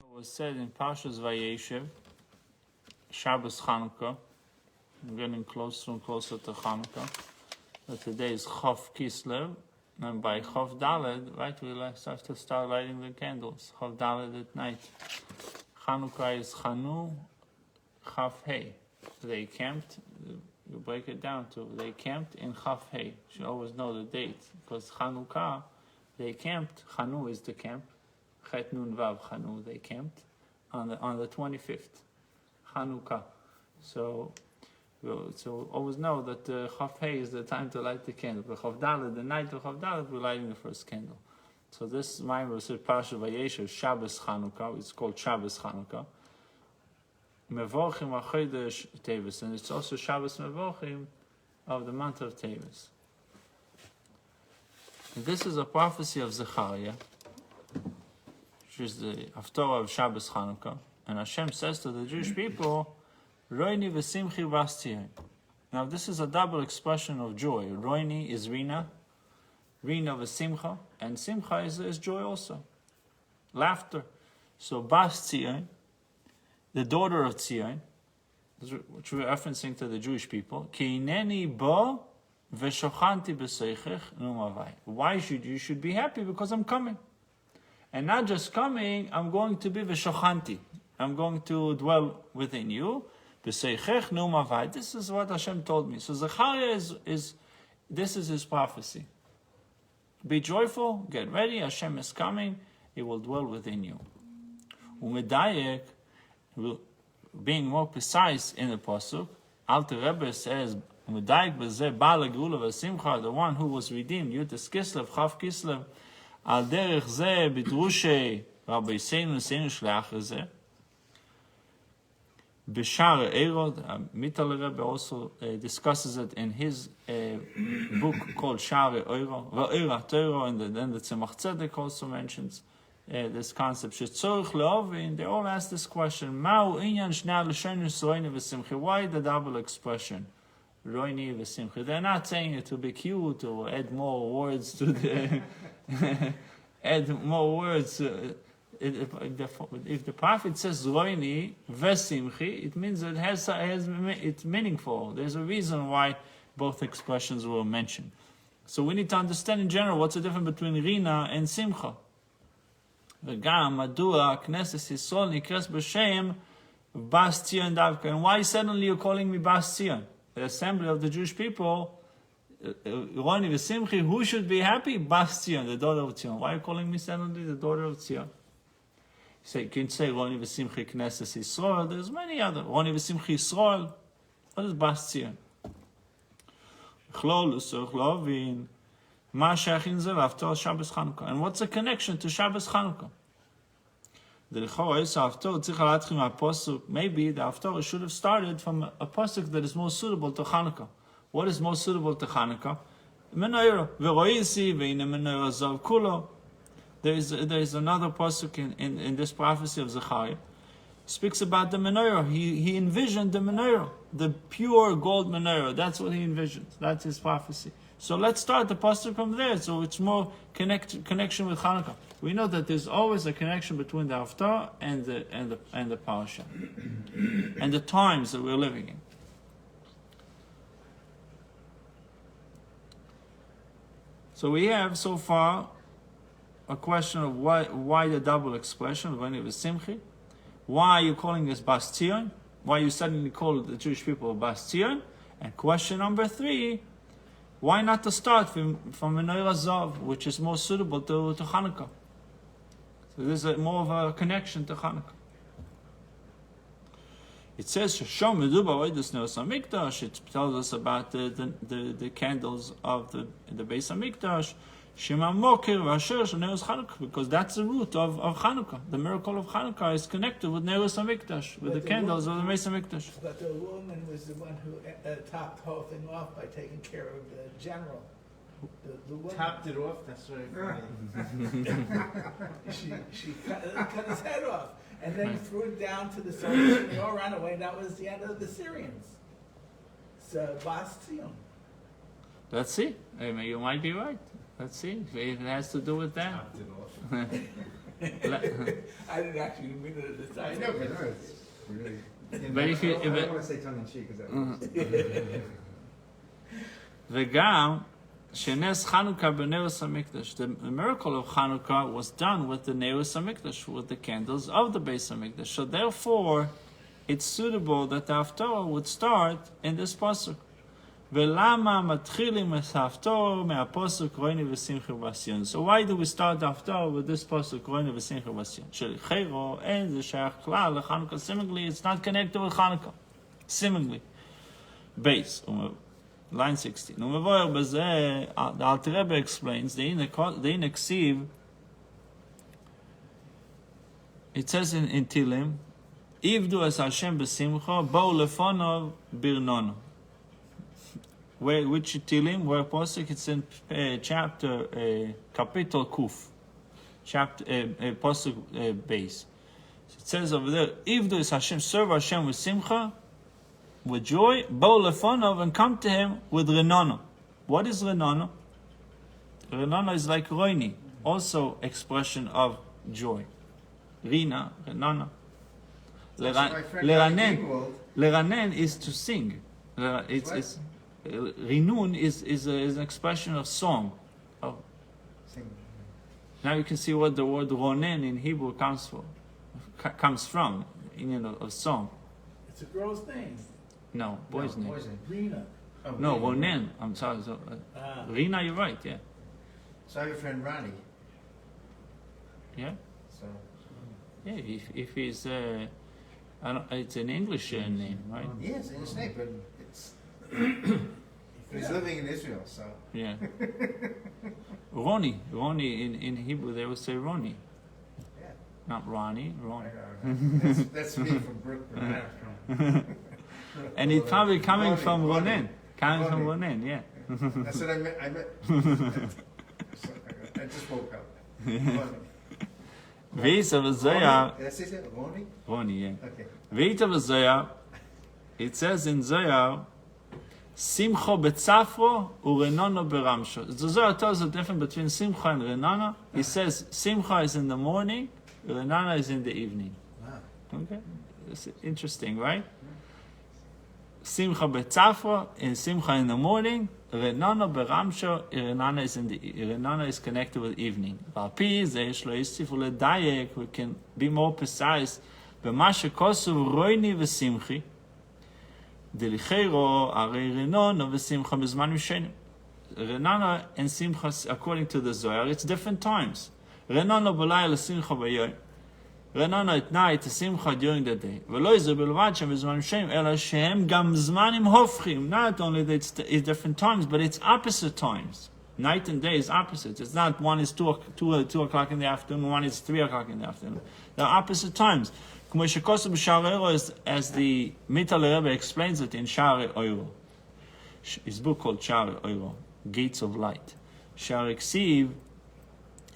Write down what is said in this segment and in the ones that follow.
It was said in Parshas Vayeshev, Shabbos Chanukah. We're getting closer and closer to Chanukah. But today is Chof Kislev, and by Chof Daled, right, we have to start lighting the candles. Chof Daled at night. Chanukah is Chanu Chaf Hey. They camped. You break it down to they camped in Chaf Hey. You should always know the date because Chanukah, they camped. Chanu is the camp. Chet Nun Vav Chanu, they camped on the 25th, Chanukah. So always know that Chaf Hey is the time to light the candle. But Chof Daled, the night of Chof Daled, we're lighting the first candle. So this Maimer was said Parsha Vayeshev, Shabbos Chanukah. It's called Shabbos Chanukah. Mevorchim HaChodesh Tevis, and it's also Shabbos Mevorchim of the month of Tevis. And this is a prophecy of Zechariah, which is the Haftorah of Shabbos Chanukah. And Hashem says to the Jewish people, Ronie Vesimchi Vastiyan. Now this is a double expression of joy. Ronie is Rina Vesimcha, and Simcha is joy also. Laughter. So Bastiyan, the daughter of Tzion, which we're referencing to the Jewish people, Ki ineni bo v'shochanti b'seichech numavai. Why you should be happy? Because I'm coming. And not just coming, I'm going to be v'shochanti. I'm going to dwell within you. B'seichech numavai. This is what Hashem told me. So Zechariah this is his prophecy. Be joyful, get ready, Hashem is coming, He will dwell within you. Umedayek, being more precise in the pasuk, Alter Rebbe says, "Medayik b'zeh ba'al geula v'simcha," the one who was redeemed, Yutas Kislev, Chaf Kislev, al derech zeh b'drushei Rabbi Seinu Shleach zeh. B'shar Eirod, Mital Rebbe also discusses it in his book called Shar Eiro, Va'ira Teiro, and then the Tzemach Tzedek also mentions this concept. They all ask this question: why the double expression? Ronie Vesimchi. They're not saying it to be cute or add more words to the add more words. If the prophet says Ronie Vesimchi, it means it it's meaningful. There's a reason why both expressions were mentioned. So we need to understand in general what's the difference between Rina and Simcha. וגם מדוע הכנסת ישראל נקראת בשם Bas Tzion Davka. And why suddenly you're calling me Bas Tzion? The assembly of the Jewish people, Ronie Vesimchi, who should be happy? Bas Tzion, the daughter of Tzion. Why are you calling me suddenly the daughter of Tzion? You can say Ronie Vesimchi Knesset Yisrael. There's many other. Ronie Vesimchi Yisrael. What is Bas Tzion? And what's the connection to Shabbos Chanukah? Maybe the Haftorah should have started from a pasuk that is more suitable to Chanukah. What is more suitable to Chanukah? There is another pasuk in this prophecy of Zechariah. Speaks about the menorah. He envisioned the menorah, the pure gold menorah. That's what he envisioned. That's his prophecy. So let's start the pasuk from there. So it's more connection with Chanukah. We know that there's always a connection between the Haftarah and the parasha, and the times that we're living in. So we have so far a question of why the double expression when it was Simchi. Why are you calling this Bas Tzion? Why you suddenly call the Jewish people Bas Tzion? And question number 3, why not to start from Menorah Zav, which is more suitable to Chanukah? So there's more of a connection to Chanukah. It says, it tells us about the candles of the Beis HaMikdash, because that's the root of Chanukah. The miracle of Chanukah is connected with Neros HaMikdash, with the candles of the Beis HaMikdash. But the woman was the one who topped the whole thing off by taking care of the general. The woman. Topped it off? That's very funny. she cut his head off and then threw it down to the soldiers and they all ran away. That was the end of the Syrians. So, Bas Tzion. Let's see. I mean, you might be right. Let's see if it has to do with that. Topped it off. I didn't actually mean it at the I time. know, but no, it's really. But if you- I if it- don't want to say tongue in cheek because וגם, שנס Chanukah b'Neus HaMikdash. The miracle of Chanukah was done with the Neus HaMikdash, with the candles of the Beis HaMikdash. So therefore, it's suitable that the Haftorah would start in this pasuk. ולמה מתחילים את ההפטרה מהפסוק רוני ושמחי ובעשיון? So why do we start the Haftorah with this pasuk רוני ושמחי ובעשיון? שלכאורה אין זה שייך כלל לחנוכה. Seemingly it's not connected with Chanukah. Seemingly. Base. Line 16. ומבואר בזה, the Alter Rebbe explains, the Ineksiv, it says in Tilim, Ivdu es Hashem b'simcha, bo'u lefonov birnono. Which Tilim, where Posuk, it's in chapter, Kapitel Kuf, chapter, Posuk base. So it says over there, Ivdu es Hashem, serve Hashem with simcha, with joy, bo'u lefonov, and come to him with renono. What is renono? Renono is like roini, also expression of joy. Rina, renono. Leranen is to sing. It's Rinun is an expression of song. Now you can see what the word ronen in Hebrew comes from, of song. It's a girl's name. No, boy's name. Rena. Oh, No, Rina. ronen. I'm sorry. Rina, you're right. Yeah. So I have a friend Ronnie. Yeah. So Yeah. If he's it's an English name, right? yes, in his name, but it's. He's living in Israel, so. Yeah. Ronie in Hebrew they would say Ronie, Yeah. not Ronnie. Ronie. That's me from Brooklyn. And it's probably coming Ronie, from Ronie. Ronen. Coming from Ronie. Ronen, yeah. That's what I meant. I just woke up. Ronnie. Ve'ita v'Zohar, Did I say that? Ronnie? Ronie, yeah. Okay. Ve'ita v'Zohar, it says in Zohar, Simcha betzafro urenono beramsho. The Zohar tells the difference between Simcha and Renana. He says Simcha is in the morning, Renana is in the evening. Wow. Okay, it's interesting, right? Simcha betzafra and Simcha in the morning, Renana beramsho. Renana is connected with evening. We can be more precise. B'ma shekosuv roini v'simchi. Delichero arei renana v'simcha b'zman mishenim. Renana and Simcha, according to the Zohar, it's different times. Renana b'layla simcha b'yoyim. Renana at night, Simcha during the day. V'lo izer b'lvad shem b'zman mishenim ela shehem gam zmanim hofchim. Not only that it's different times, but it's opposite times. Night and day is opposite. It's not one is 2 o'clock in the afternoon, one is 3 o'clock in the afternoon. They're opposite times. As the Mital Rebbe explains it in Sha'arei Oiro, his book called Sha'arei Oiro, Gates of Light. Sha'arei Ksiv,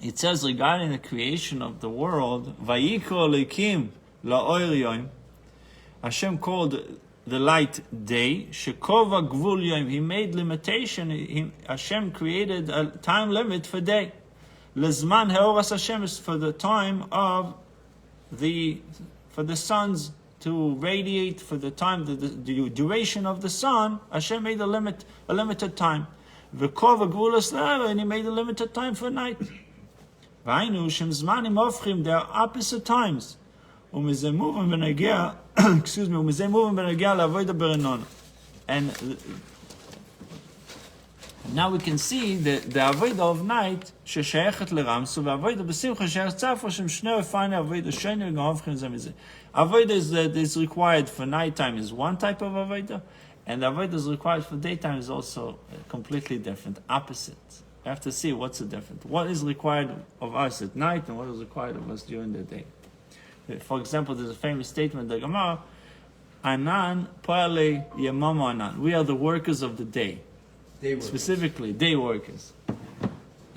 it says regarding the creation of the world, Vayikro Elokim la'oir yom, Hashem called the light day, Shekova Gvul Yom, He made limitation, Hashem created a time limit for day. Lezman Heoras Hashem is for the time of for the suns to radiate, for the time, the duration of the sun, Hashem made a limited time. V'kova gvulas le'era, and He made a limited time for night. V'ainu shem zmanim ofchim, they are opposite times. U'mizeh muvim v'negea, u'mizeh muvim v'negea la'avoda berenon. And now we can see the avodah of night sheshayechet leramsu v'avodah b'simcha sheyech tzafra shem shnei refine avodah sheni v'gavchim zeh mizeh. Avodah that is required for nighttime is one type of avodah, and the avodah is required for daytime is also completely different, opposite. We have to see what's the difference. What is required of us at night and what is required of us during the day. For example, there's a famous statement, the Gemara, Anan po'alei yemama anan. We are the workers of the day. Day workers. Specifically, day workers,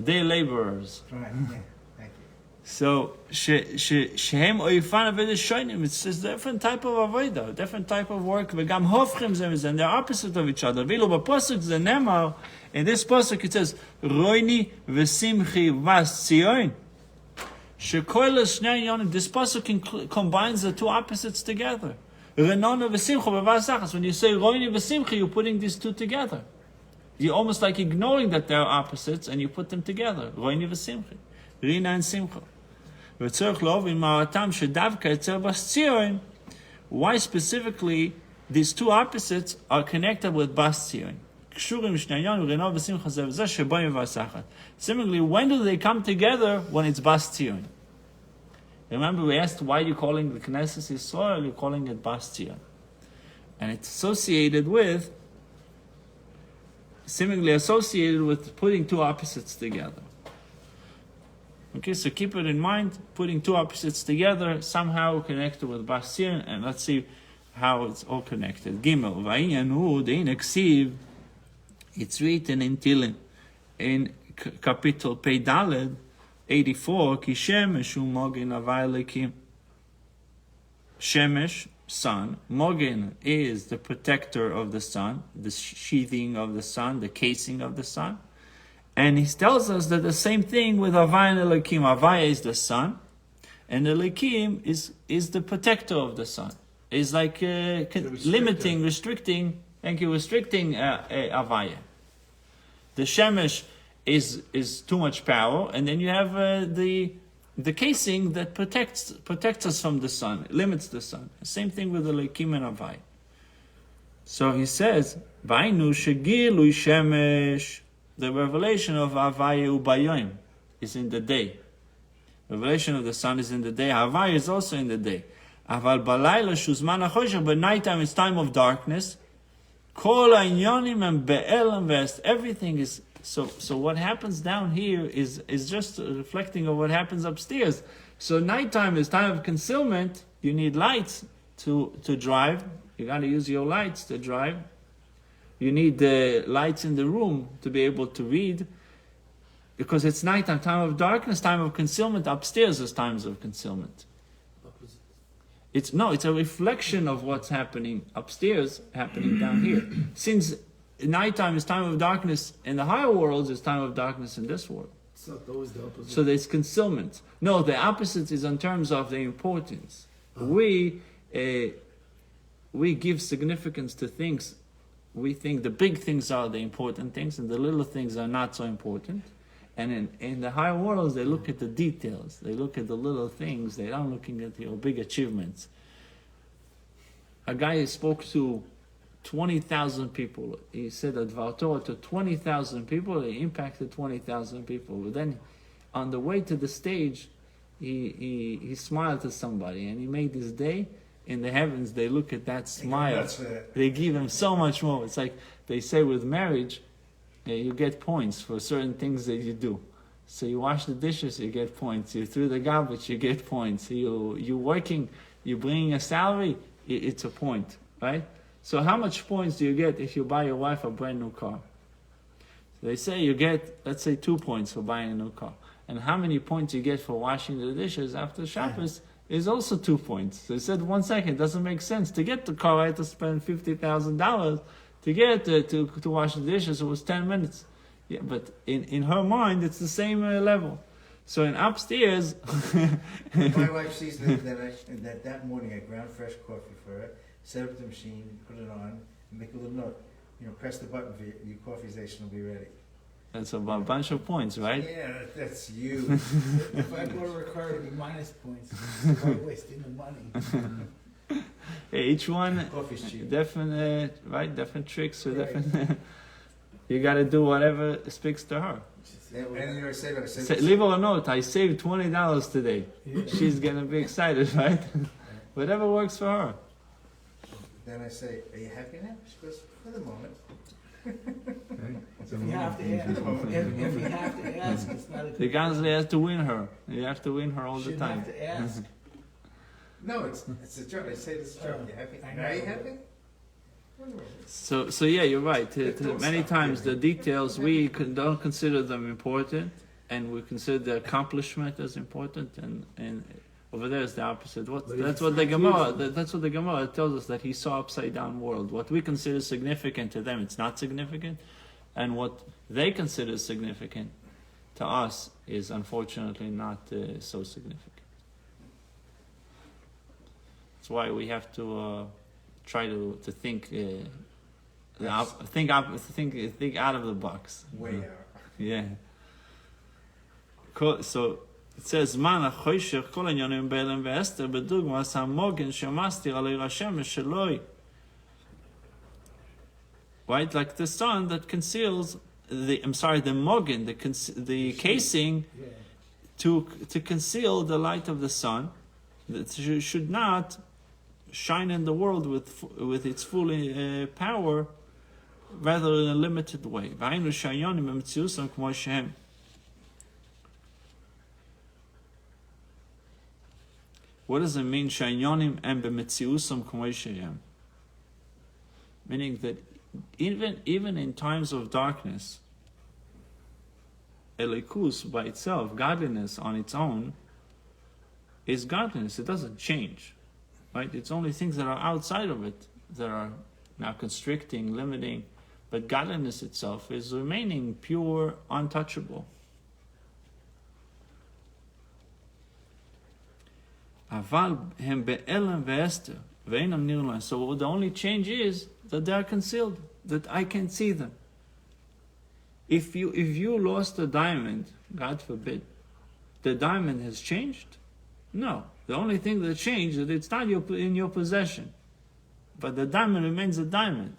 day laborers. Right, yeah, thank you. So, shehem oifan avodah shonim. It's a different type of avodah, different type of work. V'gam hofchim zeh, and they're opposite of each other. V'ilo b'posuk ze nemar. In this posuk it says, Ronie Vesimchi vas Tzion. Shekoilas Shnei Yonim. This pasuk combines the two opposites together. Renona Vesimcha b'vasachas. When you say Ronie Vesimchi, you're putting these two together. You're almost like ignoring that they're opposites, and you put them together. Ronie Vesimchi, Rina and Simcha. V'tzorich lovin ma'atam shedavka etzel bas Tzion. Why specifically these two opposites are connected with bas Tzion? Similarly, when do they come together? When it's bas Tzion. Remember, we asked why you're calling the Knesset Yisrael, you're calling it bas Tzion. And it's associated with, seemingly associated with putting two opposites together. Okay, so keep it in mind, putting two opposites together, somehow connected with bas Tzion, and let's see how it's all connected. Gimel, Vayinu dein eksiv. It's written in Tilim, in capital Pei Daled, 84, Ki Shemesh hu Mogen Avai Elokim. Shemesh, sun. Mogen is the protector of the sun, the sheathing of the sun, the casing of the sun. And he tells us that the same thing with Avai and Elokim. Avai is the sun, and Elokim is the protector of the sun. It's like restricting Avaya. The Shemesh is too much power, and then you have the casing that protects us from the sun, limits the sun. Same thing with the Elokim and Avaya. So he says, Vainu shegilu Shemesh. The revelation of Avaya ubayom is in the day. Revelation of the sun is in the day. Avaya is also in the day. Aval balayla shuzman achosher, but nighttime is time of darkness. Kol ha'inyonim and be'elam vest. Everything is so. What happens down here is just reflecting of what happens upstairs. So nighttime is time of concealment. You need lights to drive. You got to use your lights to drive. You need the lights in the room to be able to read, because it's nighttime, time of darkness, time of concealment. Upstairs is times of concealment. It's a reflection of what's happening upstairs, happening down here. Since nighttime is time of darkness in the higher worlds, it's time of darkness in this world. It's not always the opposite. So there's concealment. No, the opposite is in terms of the importance. We give significance to things. We think the big things are the important things, and the little things are not so important. And in the higher worlds, they look at the details. They look at the little things. They're not looking at your big achievements. A guy spoke to 20,000 people. He said that Dvar Torah to 20,000 people. He impacted 20,000 people. But then, on the way to the stage, he smiled to somebody, and he made his day. In the heavens, they look at that smile. They give him so much more. It's like they say with marriage, you get points for certain things that you do. So you wash the dishes, you get points. You threw the garbage, you get points. You working, you bringing a salary, it's a point, right? So how much points do you get if you buy your wife a brand new car? They say you get, let's say, 2 points for buying a new car. And how many points you get for washing the dishes after Shabbos is also 2 points. So he said, 1 second, it doesn't make sense. To get the car, I had to spend $50,000. To get to wash the dishes, it was 10 minutes. Yeah, but in her mind, it's the same level. So in upstairs... My wife sees that morning I ground fresh coffee for her, set up the machine, put it on, and make a little note. Press the button for your coffee station will be ready. That's a bunch of points, right? Yeah, that's you. If I go to require to be minus points, I'm wasting the money. Each one, Coffee's cheap. different tricks, or Right. different... You got to do whatever speaks to her. And I said, Leave her a note, I saved $20 today. Yeah. She's going to be excited, right? Whatever works for her. Then I say, are you happy now? She goes, for the moment. If you have to ask, it's not a good The Gansley has to win her. You have to win her all the Shouldn't time. have to ask. No, it's a joke. I say this joke. You happy? I Now you know. happy? So yeah, you're right. Many times the details, we don't consider them important, and we consider the accomplishment as important, and over there is the opposite. That's what the Gemara tells us, that he saw upside down world. What we consider significant to them, it's not significant, and what they consider significant to us, is unfortunately not so significant. That's why we have to try to think think out of the box. Way out. Yeah. So it says, "Man achoshech kol inyanim be'elam ve'ester bedugmas hamogen shemastir alei rashem sheloi." Right, like the sun that conceals the mogen, the casing, Yeah. to conceal the light of the sun, that should not shine in the world with its full power, rather in a limited way. V'hainu shayonim b'metziusam k'mo shehem. What does it mean, shayonim and b'metziusam k'mo shehem? Meaning that even in times of darkness, elikus by itself, godliness on its own, is godliness. It doesn't change, right? It's only things that are outside of it that are now constricting, limiting, but godliness itself is remaining pure, untouchable. Aval hem be'elam ve'ester ve'enam nirlan. So the only change is that they are concealed, that I can see them. If you lost a diamond, God forbid, the diamond has changed? No. The only thing that changed is that it's not in your possession. But the diamond remains a diamond.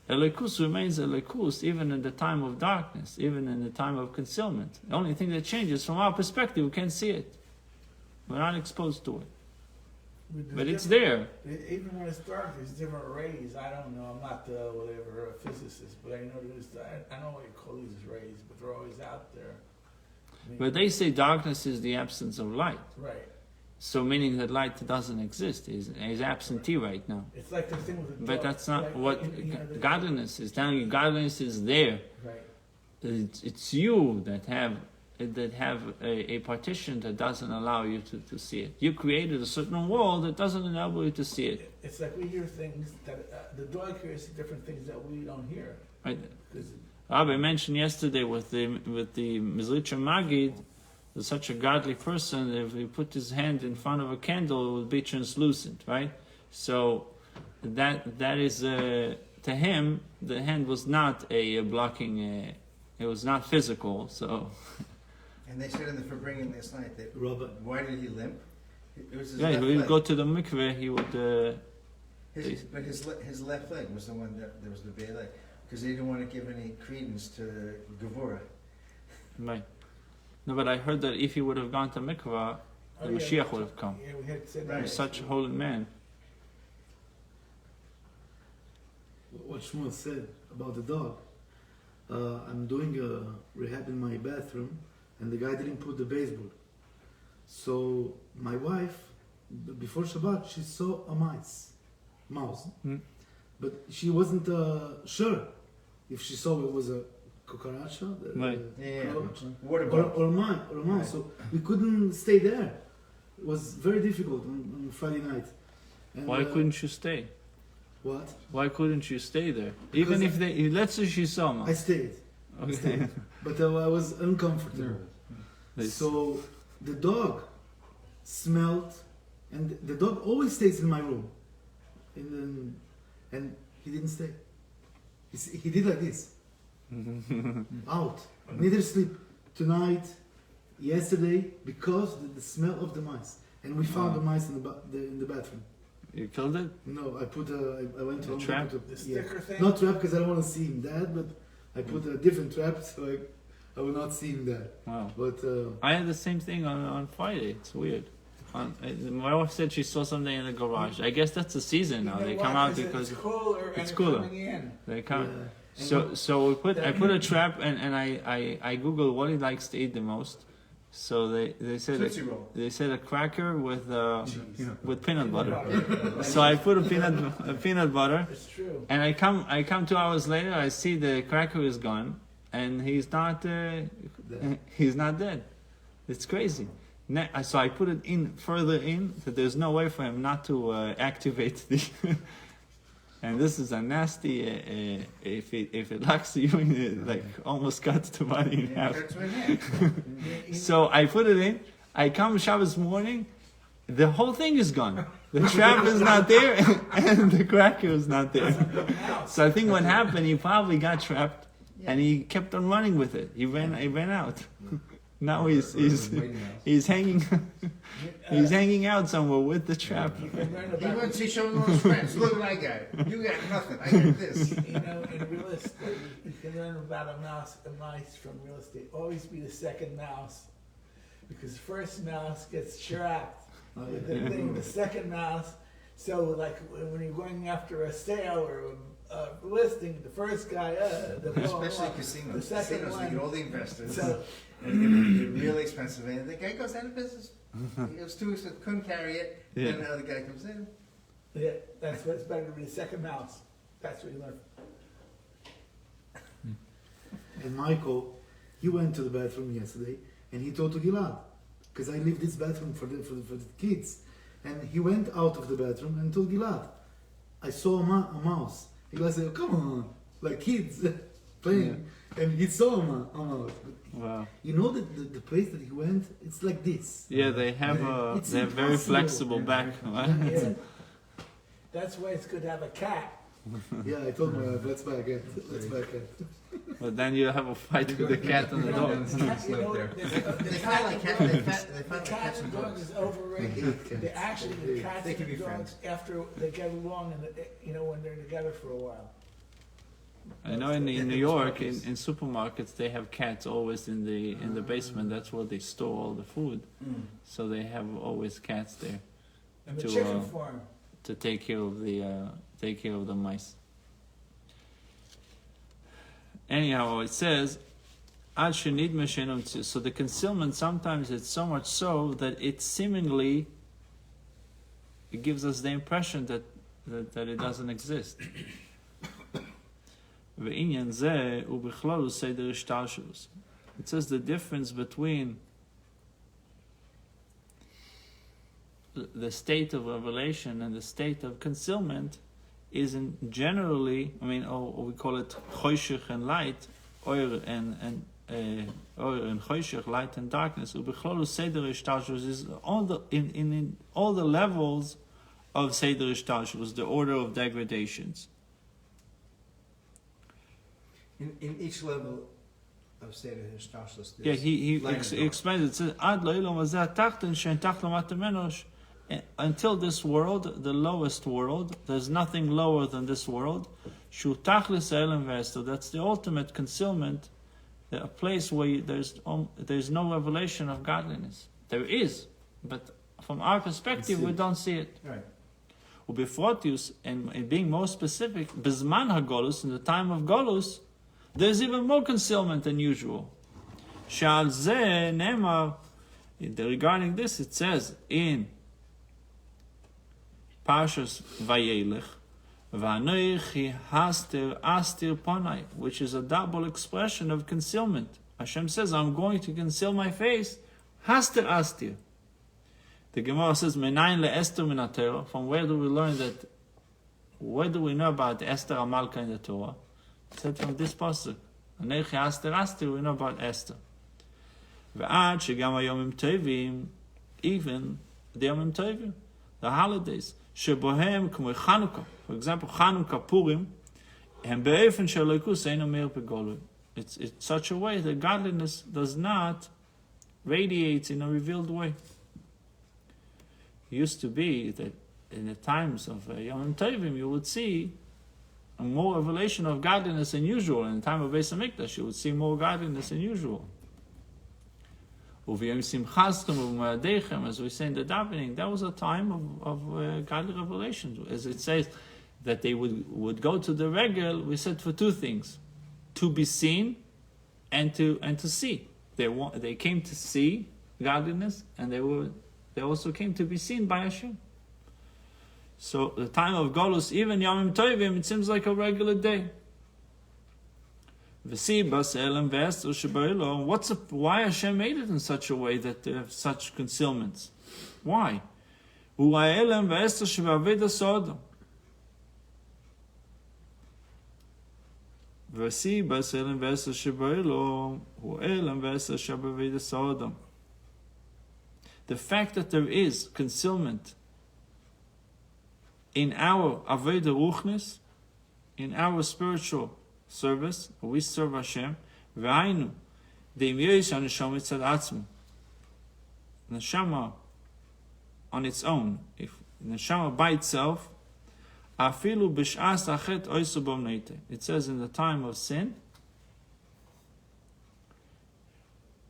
Elikus remains elikus even in the time of darkness, even in the time of concealment. The only thing that changes from our perspective, we can't see it. We're not exposed to it. But it's there. Even when it's dark, there's different rays. I don't know. I'm not whatever a physicist, but I know I know what you call these rays, but they're always out there. But they say darkness is the absence of light. Right. So meaning that light doesn't exist. Is absentee right now. It's like the thing with the But dog. that's not Like, what godliness is telling you. Godliness is there. Right. It's you that have a partition that doesn't allow you to see it. You created a certain wall that doesn't enable you to see it. It's like we hear things that the dog hears different things that we don't hear. Right. 'Cause Rabbi mentioned yesterday with the Mizritcha Magid, that such a godly person, if he put his hand in front of a candle, it would be translucent, right? So that is to him, the hand was not a blocking. It was not physical. So. And they said in the Farbrengen last night that Robert. why did he limp? It was his Yeah, left he would leg. go to the mikveh. He would. His left leg was the one that was the bad leg, because they didn't want to give any credence to Gevurah. Right. No, but I heard that if he would have gone to mikveh, the Mashiach would have come. Yeah, we had said Right. He was such a holy man. What Shmuel said about the dog. I'm doing a rehab in my bathroom, and the guy didn't put the baseboard. So my wife, before Shabbat, she saw a mouse, but she wasn't sure if she saw it was a cucaracha, Right. Water or bug. a mouse. Right. So we couldn't stay there. It was very difficult on Friday night. And, Why couldn't you stay? What? Why couldn't you stay there? Because Even if they, let's say she saw I him. stayed. Okay. But I was uncomfortable. This- So the dog smelled, and the dog always stays in my room. And he didn't stay. He did like this. Out. Neither sleep tonight, yesterday, because the smell of the mice. And we found the mice in the bathroom. You killed it? No, I went to A Home trap? Depot to- the sticker thing. Not trap because I don't want to see him dead, but I put a different trap so I will not see him dead. Wow. But I had the same thing on Friday. It's weird. My wife said she saw something in the garage. I guess that's the season now. You know They what? come out It's because it's cooler and it's it's cooler. coming in. they come. yeah. So I put a trap and I googled what he likes to eat the most. So they said Tootsie Roll. they said a cracker with peanut butter. Butter. So I put a peanut butter. It's true. And I come 2 hours later. I see the cracker is gone, and he's not dead. It's crazy. So I put it in further in, that there's no way for him not to activate the. And this is a nasty, if it locks you in, like almost cuts the body in half. That's what it is. So I put it in. I come Shabbos morning, the whole thing is gone. The trap is not there, and the cracker is not there. So I think what happened, he probably got trapped, and he kept on running with it. He ran out. Now he's hanging he's hanging out somewhere with the trap. You can learn He about went to show all his friends. Look what I got. You got nothing. I got this. in real estate, you can learn about a mice from real estate. Always be the second mouse, because the first mouse gets trapped with the thing. The second mouse. So like when you're going after a sale or a listing, the first guy, Especially casinos. The second Casinos, one. they get all the investors. So And they're really expensive. And the guy goes out of business. It was too expensive, couldn't carry it. Yeah. Then another guy comes in. yeah, that's what's better to be the second mouse. That's what you learn. And Michael, he went to the bathroom yesterday and he told to Gilad, because I leave this bathroom for the kids. And he went out of the bathroom and told Gilad, I saw a mouse. Gilad said, come on, like kids playing. And he saw a mouse. Wow. You know that the place that he went, it's like this. Yeah, they have It's they have very impossible. flexible back. Right? Yeah. That's why it's good to have a cat. Yeah, I told my wife, let's buy a cat. Let's buy a cat. But then you have a fight with the cat and the dog. They find like cat. They The find like cat cats and and dog dogs. is overrated. They actually, the cats They can and be dogs, after they get along, and when they're together for a while. I know in New York, in supermarkets, they have cats always in the basement. That's where they store all the food. So they have always cats there And the To, chicken farm. to take care of the mice. Anyhow, it says, "Ad shenid meshenom tzu." So the concealment sometimes it's so much so that it seemingly it gives us the impression that it doesn't exist. Ve'inyan zeh ubichlolu seder ishtalshelus. It says the difference between the state of revelation and the state of concealment is in generally, or we call it choshech and light, oir and choshech, light and darkness. Ubichlolu seder ishtalshelus is in all the levels of seder ishtalshelus, the order of degradations. In each level of state of Hishtashlus, Yeah, he light and dark. explains it. It says, Ad lo'ilam hazeh tachten she'en tach lamata meno. Until this world, the lowest world, there's nothing lower than this world. Shu tachlis ha'elam v'estah. That's the ultimate concealment, a place where there's no revelation of godliness. There is, but from our perspective, we don't see it. Right. Ubefrotius, and being more specific, bezman hagolus, in the time of golus, there's even more concealment than usual. Shal zeh nemar, regarding this, it says in Parshas Vayelech, V'anoichi haster astir ponai, which is a double expression of concealment. Hashem says, I'm going to conceal my face. Haster astir. The Gemara says, Menayin le'ester min ha-Torah. From where do we learn that? Where do we know about Esther Amalka in the Torah? It said from this pasuk. Anoichi haster astir, we know about Esther. Ve'ad shegam hayomim tovim, even the yomim tovim, the holidays. Shebohem k'moi Chanukah. For example, Chanukah, Purim, and be'efen she'elokus eino meir begolui. It's such a way that godliness does not radiate in a revealed way. It used to be that in the times of Yom Tovim, you would see a more revelation of godliness than usual. In the time of Beis Hamikdash, you would see more godliness than usual. As we say in the davening, that was a time of godly revelation. As it says that they would go to the regel, we said for two things: to be seen and to see. They came to see godliness, and they also came to be seen by Hashem. So the time of Golus, even Yomim Tovim, it seems like a regular day. Why Hashem made it in such a way that they have such concealments? Why? והסיבה אל ועשר שבאלו הוא אל ועשר שבאבידס האדם. The fact that there is concealment in our Avodah Ruchnis, in our spiritual service, we serve Hashem, v'ainu, de'im yesh haneshama tzad atzmo. Neshama on its own, if neshama by itself, afilu b'sh'as achet oisu b'omneite. It says in the time of sin,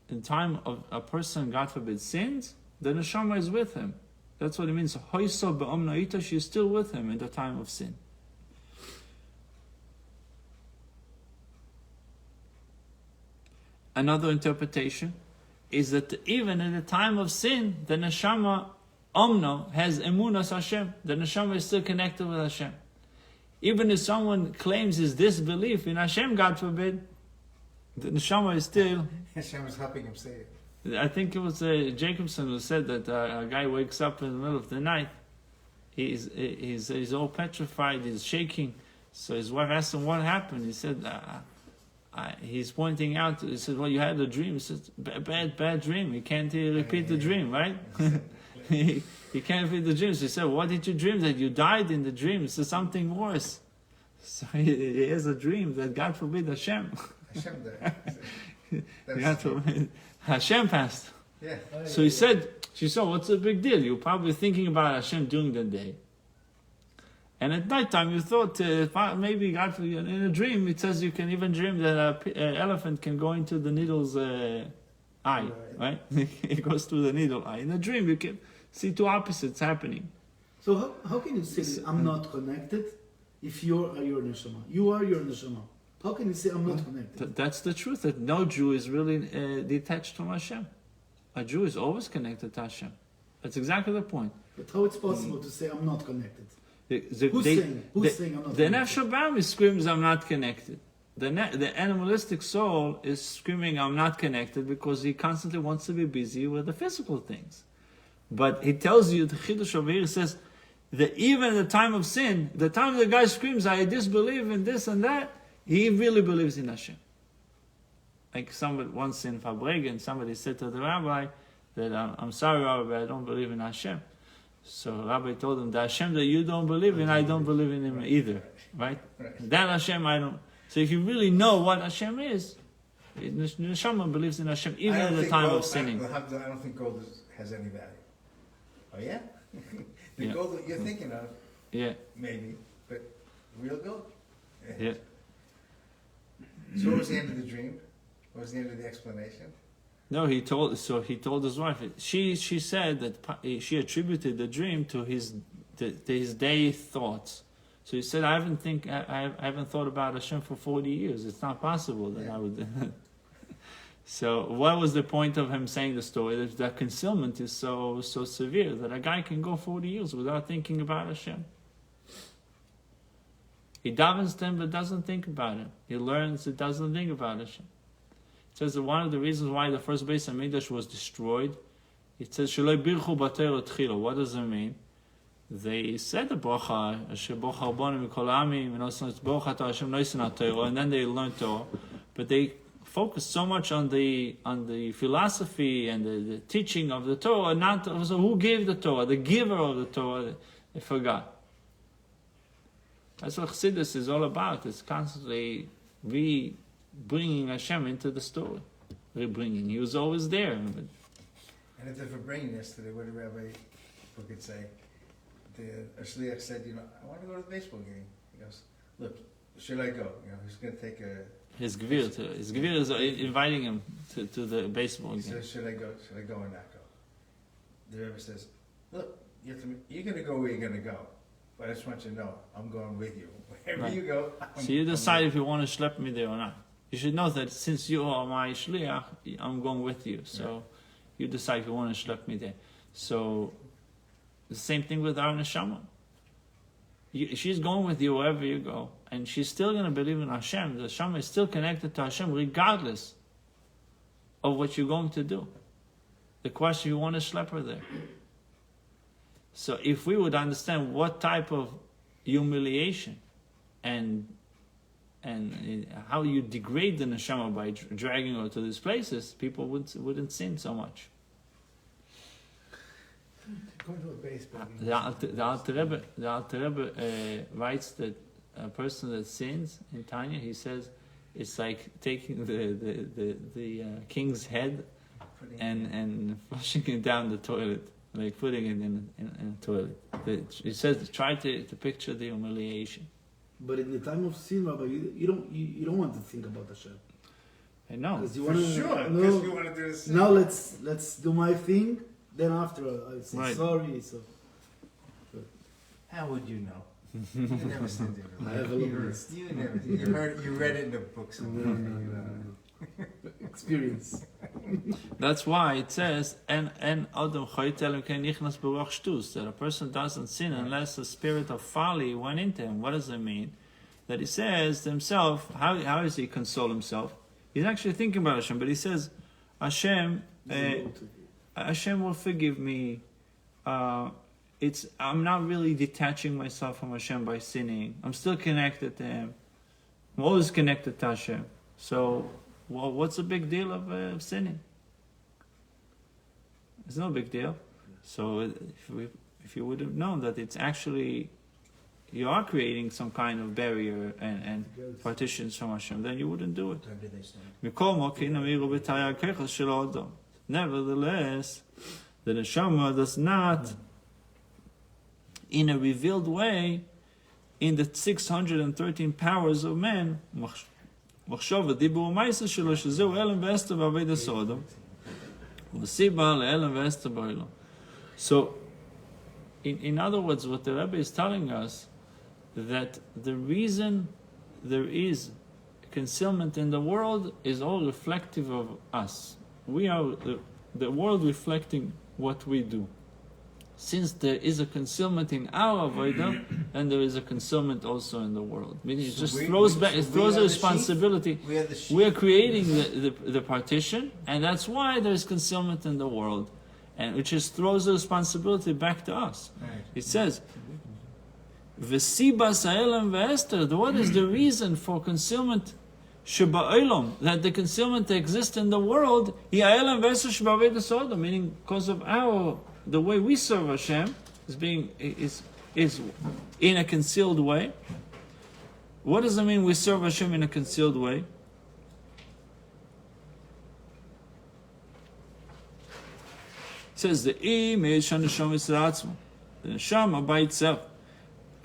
in time of a person, God forbid, sins, the neshama is with him. That's what it means. Hoiso be'omnaita, she is still with him in the time of sin. Another interpretation is that even in the time of sin, the neshama omno has emunas Hashem. The neshama is still connected with Hashem. Even if someone claims his disbelief in Hashem, God forbid, the neshama is still. Hashem is helping him say it. I think it was Jacobson who said that a guy wakes up in the middle of the night, he's all petrified, he's shaking. So his wife asked him what happened. He said, he's pointing out, he said, well, you had a dream. He said, bad dream. He can't repeat the dream, right? he can't repeat the dream. So he said, what did you dream? That you died in the dream. He said, something worse. So he has a dream that God forbid Hashem. Hashem died. God forbid. Hashem passed. Yeah. So she said, what's the big deal? You're probably thinking about Hashem during the day. And at night time you thought, maybe God, in a dream, it says you can even dream that an elephant can go into the needle's eye, right? It goes through the needle eye. In a dream you can see two opposites happening. So how can you say I'm not connected if you are your neshama? You are your neshama. How can you say I'm not connected? That's the truth, that no Jew is really detached from Hashem. A Jew is always connected to Hashem. That's exactly the point. But how it's possible to say I'm not connected? Who's saying I'm not connected? The Nefesh Abami screams, I'm not connected. The animalistic soul is screaming, I'm not connected, because he constantly wants to be busy with the physical things. But he tells you, the Chidush over here says, that even in the time of sin, the time the guy screams, I disbelieve in this and that, he really believes in Hashem. Like somebody once in Fabregan, somebody said to the rabbi that I'm sorry, Rabbi, but I don't believe in Hashem. So Rabbi told him, the Hashem that you don't believe in, I don't believe in him either. Right? That Hashem I don't. So if you really know what Hashem is, Neshama believes in Hashem even at the time of sinning. I don't think gold has any value. Oh yeah? The gold that you're thinking of, maybe, but real gold? Yeah. So what was the end of the dream? What was the end of the explanation? No, he told his wife. She said that she attributed the dream to his day thoughts. So he said, I haven't thought about Hashem for 40 years. It's not possible that I would. So what was the point of him saying the story? That concealment is so severe that a guy can go 40 years without thinking about Hashem. He davens to him but doesn't think about him. He learns, it doesn't think about Hashem. It says that one of the reasons why the first Beis HaMikdash was destroyed, it says, Sheloi birchu b'Torah tchila. What does it mean? They said the bracha, Asher bocha rabbanim mikol ha'amim, bocha Hashem noisen ha'Torah, and then they learned Torah. But they focused so much on the philosophy and the teaching of the Torah, not also who gave the Torah, the giver of the Torah, they forgot. That's what Chassidus is all about. It's constantly bringing Hashem into the story. Rebringing. He was always there. And if they're for bringing yesterday, what did Rabbi could say? A shliach said, I want to go to the baseball game. He goes, look, should I go? He's going to take his gvir is inviting him to the baseball game. He says, should I go or not go? The Rebbe says, look, you're going to go where you're going to go. But I just want you to know, I'm going with you. Wherever you go, so you decide if you want to schlep me there or not. You should know that since you are my shliach, I'm going with you. So you decide if you want to schlep me there. So the same thing with our neshama. She's going with you wherever you go. And she's still going to believe in Hashem. The neshama is still connected to Hashem regardless of what you're going to do. The question, you want to schlep her there. So if we would understand what type of humiliation and how you degrade the neshama by dragging her to these places, people wouldn't sin so much. Going to a baseball game. The Alter Rebbe writes that a person that sins in Tanya, he says, it's like taking the king's head and flushing it down the toilet, like putting it in a toilet. He says, try to picture the humiliation. But in the time of sin, Rabbi, you don't want to think about Hashem. I know. Because you For want to, sure, because you want to do this. now let's do my thing. Then after I say Right. sorry. So How would you know? You never sinned in your I have a life. little list. You never. You read it in a book somewhere. Experience. That's why it says, and Adam Choytel Ken Nichnas Baruch Shtus, that a person doesn't sin unless the spirit of folly went into him. What does it mean? That he says to himself, how does he console himself? He's actually thinking about Hashem, but he says, Hashem will forgive me. I'm not really detaching myself from Hashem by sinning. I'm still connected to Him. I'm always connected to Hashem. So, what's the big deal of sinning? It's no big deal. So, if you would have known that it's actually you are creating some kind of barrier and partitions from Hashem, then you wouldn't do it. Nevertheless, the neshama does not, in a revealed way, in the 613 powers of man, so, in other words, what the Rebbe is telling us, that the reason there is concealment in the world is all reflective of us. We are the world reflecting what we do. Since there is a concealment in our avodah, and there is a concealment also in the world. Meaning it just throws back. It throws the responsibility. We are creating the partition, and that's why there is concealment in the world, and it just throws the responsibility back to us. Right. It says, "V'sibas ha'elam ve'ester." What is the reason for concealment? Sheba'olam, that the concealment that exists in the world, ha'elam ve'ester sheba'aved sodom, meaning because of the way we serve Hashem is in a concealed way. What does it mean we serve Hashem in a concealed way? It says the image and the neshama by itself.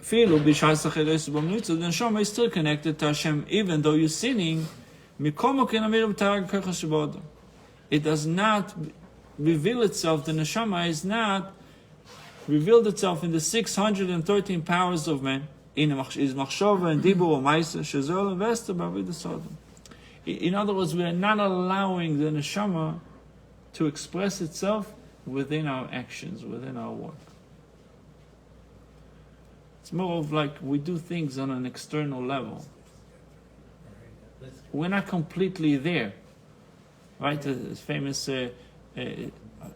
The neshama is still connected to Hashem, even though you're sinning. It does not reveal itself, the neshama is not revealed itself in the 613 powers of man. In machshava and dibur or ma'isa shezol and vester b'avodah sodom. In other words, we are not allowing the neshama to express itself within our actions, within our work. It's more of like we do things on an external level. We're not completely there, right? The famous. I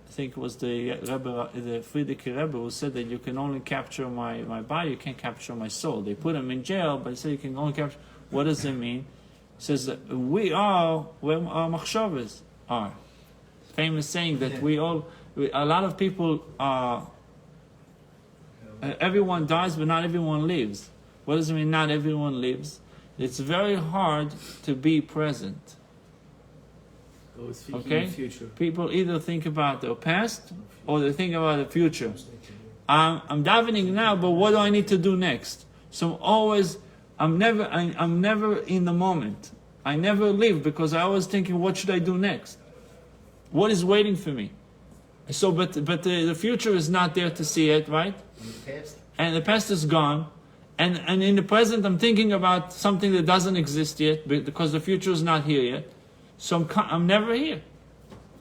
think it was the Rebbe, the Frierdiker Rebbe, who said that you can only capture my body, you can't capture my soul. They put him in jail, but they say you can only capture. What does it mean? It says that we are where our machshavas are. Famous saying that a lot of people are. Everyone dies, but not everyone lives. What does it mean? Not everyone lives. It's very hard to be present. Okay? The future. People either think about their past or they think about the future. I'm davening now, but what do I need to do next? So I'm never in the moment. I never live because I always thinking, what should I do next? What is waiting for me? So, but the future is not there to see it, right? And the past is gone. And in the present, I'm thinking about something that doesn't exist yet because the future is not here yet. So I'm never here.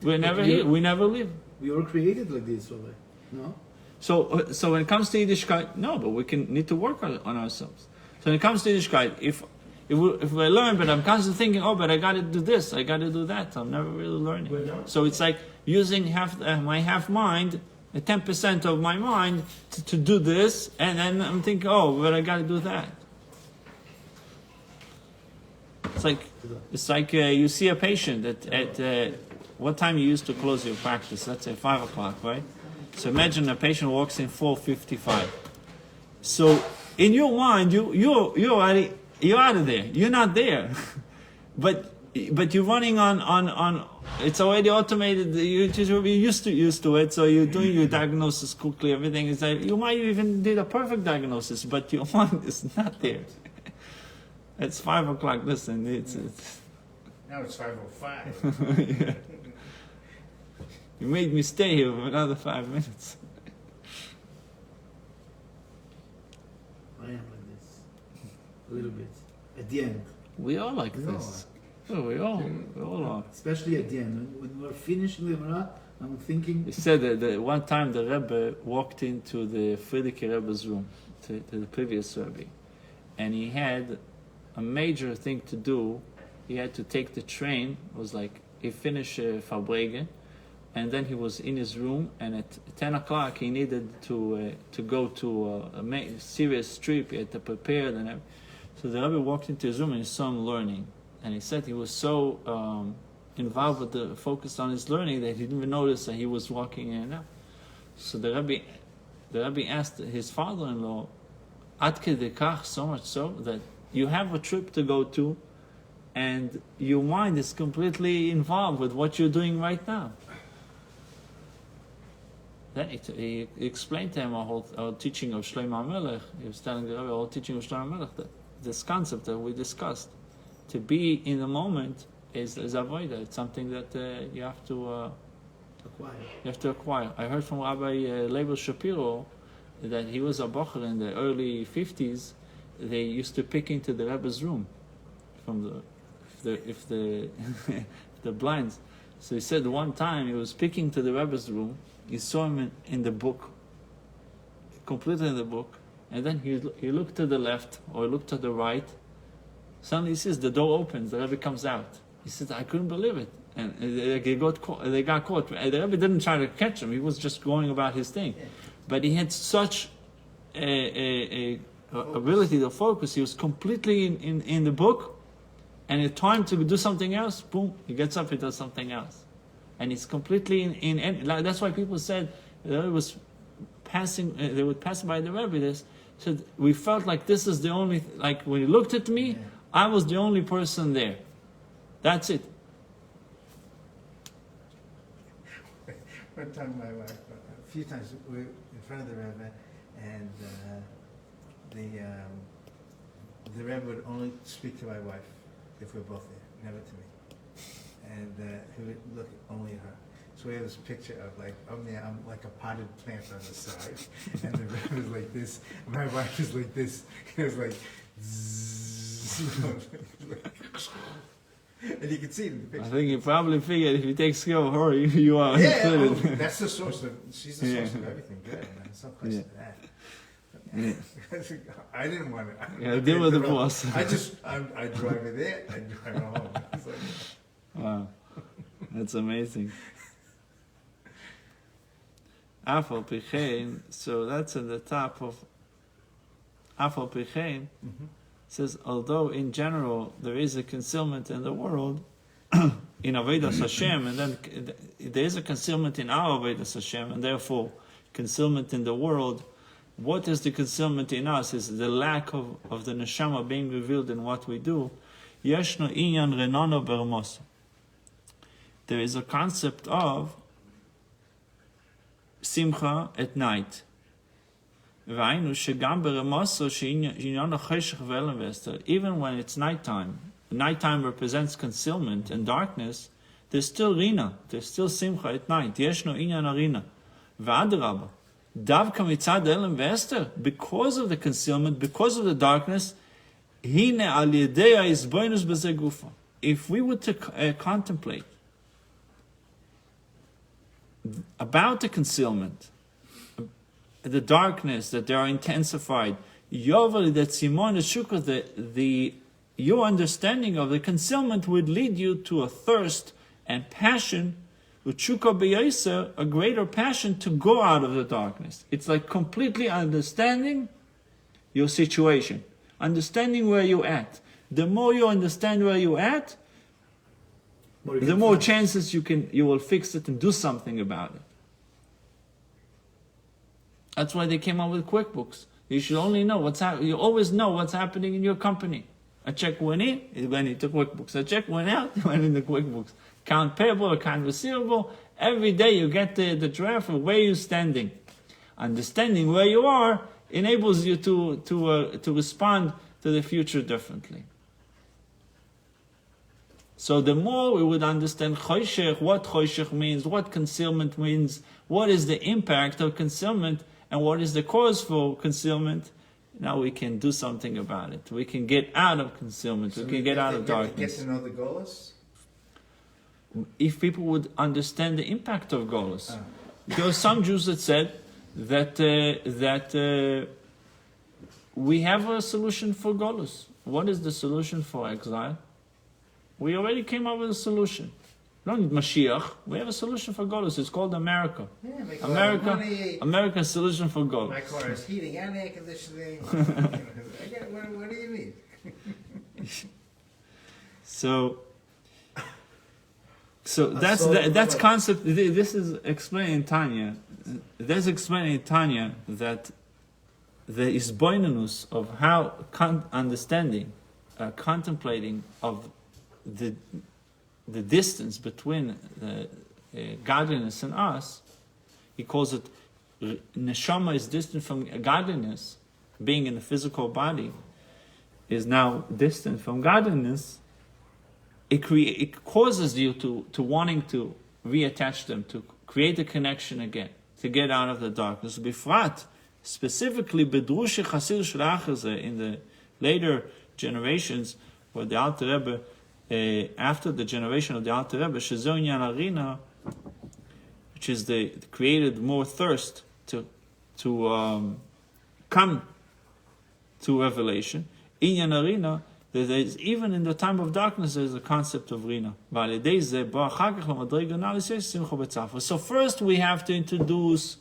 We're never here. We never live. We were created like this, Rabbi. No? So when it comes to Yiddishkeit, no, but we need to work on ourselves. So when it comes to Yiddishkeit, if we learn, but I'm constantly thinking, but I got to do this, I got to do that, I'm never really learning. So it's like using my half mind, 10% of my mind to do this, and then I'm thinking, but I got to do that. like you see a patient at what time you used to close your practice? Let's say 5 o'clock, right? So imagine a patient walks in 4:55. So in your mind, you're out of there. You're not there, but you're running on. It's already automated. You're used to it. So you're doing your diagnosis quickly. Everything is like, you might even did a perfect diagnosis, but your mind is not there. It's 5 o'clock. Listen, it's Now it's 5:05. yeah. You made me stay here for another 5 minutes. I am like this. A little bit. At the end. We all like We this. Oh, we all are. Especially at the end. When we're finishing the Gemara, I'm thinking. He said that one time the Rebbe walked into the Frierdiker Rebbe's room, to the previous Rebbe, and he had a major thing to do. He had to take the train. It was like he finished Fabrege, and then he was in his room. And at 10 o'clock, he needed to go to a serious trip. He had to prepare and everything. So the Rebbe walked into his room and he saw him learning, and he said he was so involved with focused on his learning that he didn't even notice that he was walking in and out. So the Rebbe asked his father-in-law, "Ad kedei kach, so much so that you have a trip to go to, and your mind is completely involved with what you're doing right now." Then he explained to him a whole teaching of Shlomo HaMelech. He was telling the Rebbe a whole teaching of Shlomo HaMelech, that this concept that we discussed, to be in the moment is avoida. It's something that you have to acquire. I heard from Rabbi Leibel Shapiro that he was a bocher in the early 50s. They used to pick into the Rebbe's room from the blinds. So he said one time he was picking to the Rebbe's room. He saw him in the book, completely in the book, and then he looked to the left or he looked to the right. Suddenly he sees the door opens, the Rebbe comes out. He said, "I couldn't believe it," and they got caught. And the Rebbe didn't try to catch him; he was just going about his thing. But he had such a ability to focus. He was completely in the book, and at time to do something else, boom, he gets up, he does something else. And it's completely that's why people said that it was passing. They would pass by the Rebbe. They said we felt like this is the only. Like when he looked at me, I was the only person there. That's it. One time, my wife, a few times, we were in front of the Rebbe, and the Rebbe would only speak to my wife if we're both there, never to me. And he would look only at her. So we have this picture of like, I'm like a potted plant on the side, and the Rebbe was like this, and my wife was like this. It was like, zzz, and you can see it in the picture. I think he probably figured if you take care of her, you are included. That's the source of. She's the source of everything. Good, man. There's no question of that. I didn't want to. Deal with the boss. I drive it there. I drive it home. It's like, wow, that's amazing. Afal Pichein, so that's at the top of Afal Pichein. Says, although in general there is a concealment in the world, in Avodas Hashem, and then there is a concealment in our Avodas Hashem, and therefore concealment in the world. What is the concealment in us? Is the lack of the neshama being revealed in what we do. Yeshno inyan renano bermos. There is a concept of simcha at night. Even when it's nighttime, nighttime represents concealment and darkness, there's still rina, there's still simcha at night. Yeshno inyan arina. V'adrabah. Davka mitzad elam v'ester, because of the concealment, because of the darkness, hine al yedei ha'izboinus b'zeh gufa. If we were to contemplate about the concealment, the darkness, that they are intensified, yovel that simon shukah, your understanding of the concealment would lead you to a thirst and passion, a greater passion to go out of the darkness. It's like completely understanding your situation, understanding where you're at, the more you understand where you're at, the more chances you will fix it and do something about it. That's why they came up with QuickBooks. You should only know what's happening. You always know what's happening in your company. A check went in, it went into QuickBooks. A check went out, it went into QuickBooks. Account payable, account receivable. Every day you get the draft of where you're standing. Understanding where you are enables you to respond to the future differently. So the more we would understand choshech, what choshech means, what concealment means, what is the impact of concealment, and what is the cause for concealment, now we can do something about it. We can get out of concealment. So we can get out of darkness. Get to know the goals? If people would understand the impact of golus. There are some Jews that said that we have a solution for golus. What is the solution for exile? We already came up with a solution. We don't need Mashiach. We have a solution for golus. It's called America. Yeah, America's solution for golus. My car is heating and air conditioning. What do you need? So that's concept. This is explained in Tanya. There's explained in Tanya that the isboinanus of how understanding, contemplating of the distance between godliness and us, he calls it neshama is distant from godliness, being in the physical body, is now distant from godliness. It causes you to wanting to reattach them, to create a connection again, to get out of the darkness. Bifrat, specifically bedrush chasir shlachazeh in the later generations, where the Alter Rebbe, after the generation of the Alter Rebbe, Shezon Yan Arina, which is created more thirst to come to revelation. Inyan Arina, there is, even in the time of darkness, there is a concept of Rina. So first we have to introduce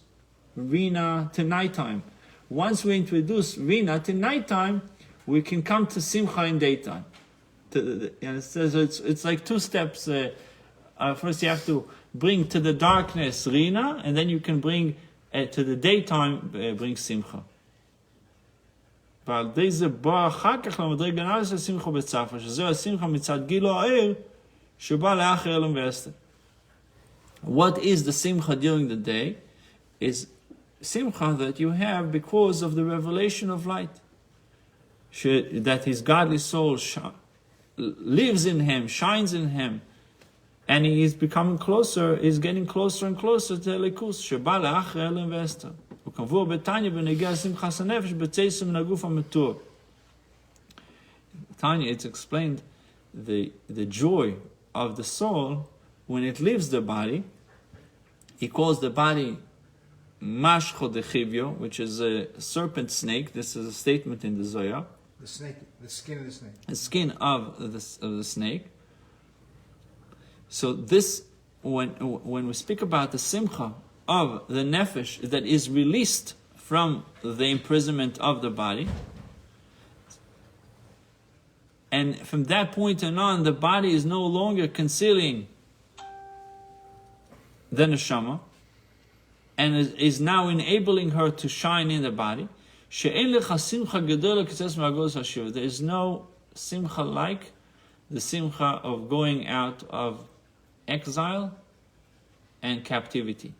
Rina to nighttime. Once we introduce Rina to nighttime, we can come to Simcha in daytime. It's like two steps. First you have to bring to the darkness Rina, and then you can bring to the daytime, bring Simcha. What is the simcha during the day? Is simcha that you have because of the revelation of light. That his godly soul lives in him, shines in him, and he is becoming closer, is getting closer and closer to Elikus. Tanya, it's explained the joy of the soul when it leaves the body. He calls the body mashcho dechivyo, which is a serpent snake. This is a statement in the Zohar. The snake, the skin of the snake. The skin of the snake. So this, when we speak about the simcha of the nefesh that is released from the imprisonment of the body, and from that point on, the body is no longer concealing the neshama, and is now enabling her to shine in the body. There is no simcha like the simcha of going out of exile and captivity.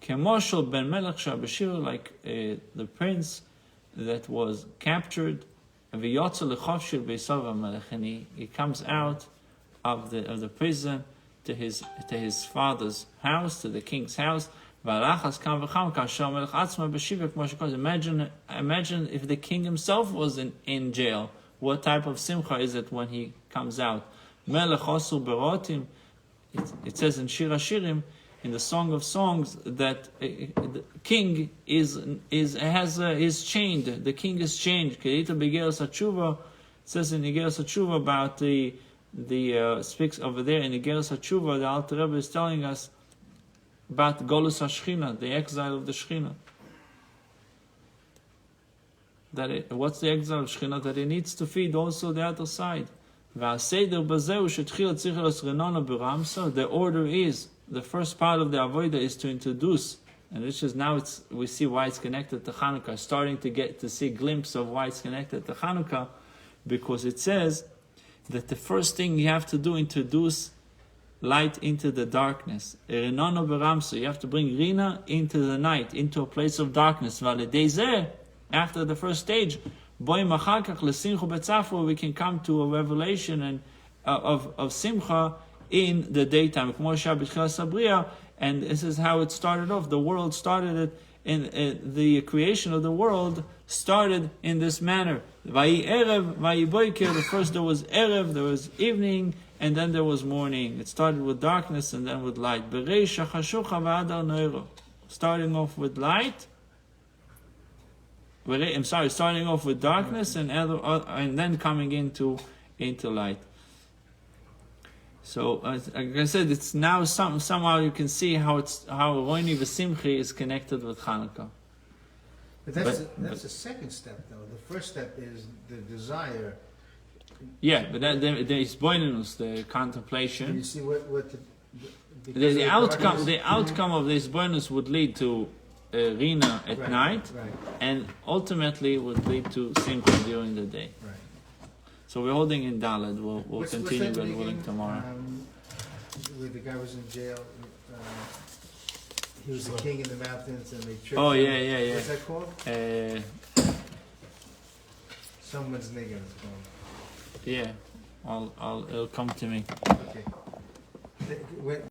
Kemoshel ben Melech Shabashir, like the prince that was captured, and he comes out of the prison to his father's house, to the king's house. Imagine if the king himself was in jail. What type of simcha is it when he comes out? It says in Shir HaShirim, in the Song of Songs, that the king is chained. The king is chained. It says in Igeras HaTshuva about the speaks over there in Igeras HaTshuva, the Alter Rebbe is telling us about Golus HaShechina, the exile of the Shechina. what's the exile of Shekhinah? That it needs to feed also the other side. The order is, the first part of the Avodah is to introduce, and which is now we see why it's connected to Hanukkah, starting to get to see a glimpse of why it's connected to Hanukkah, because it says that the first thing you have to do, introduce light into the darkness. You have to bring Rina into the night, into a place of darkness. After the first stage, we can come to a revelation of Simcha in the daytime. And this is how it started off. The world started the creation of the world started in this manner. The first there was Erev, there was evening, and then there was morning. It started with darkness and then with light. Starting off with light. Starting off with darkness and then coming into light. So, like I said, it's now somehow you can see how Ronie Vesimchi is connected with Hanukkah. But that's the second step, though. The first step is the desire. Yeah, but then there is boinus, the contemplation. And you see what the outcome of this bonus would lead to Rina at night, and ultimately would lead to Simcha during the day. Right. So we're holding in Daled. We'll continue God willing tomorrow. Where the guy was in jail. He was the king in the mountains, and they tricked Oh him. yeah. What's that called? Someone's nigga is called. Yeah, it'll come to me. Okay.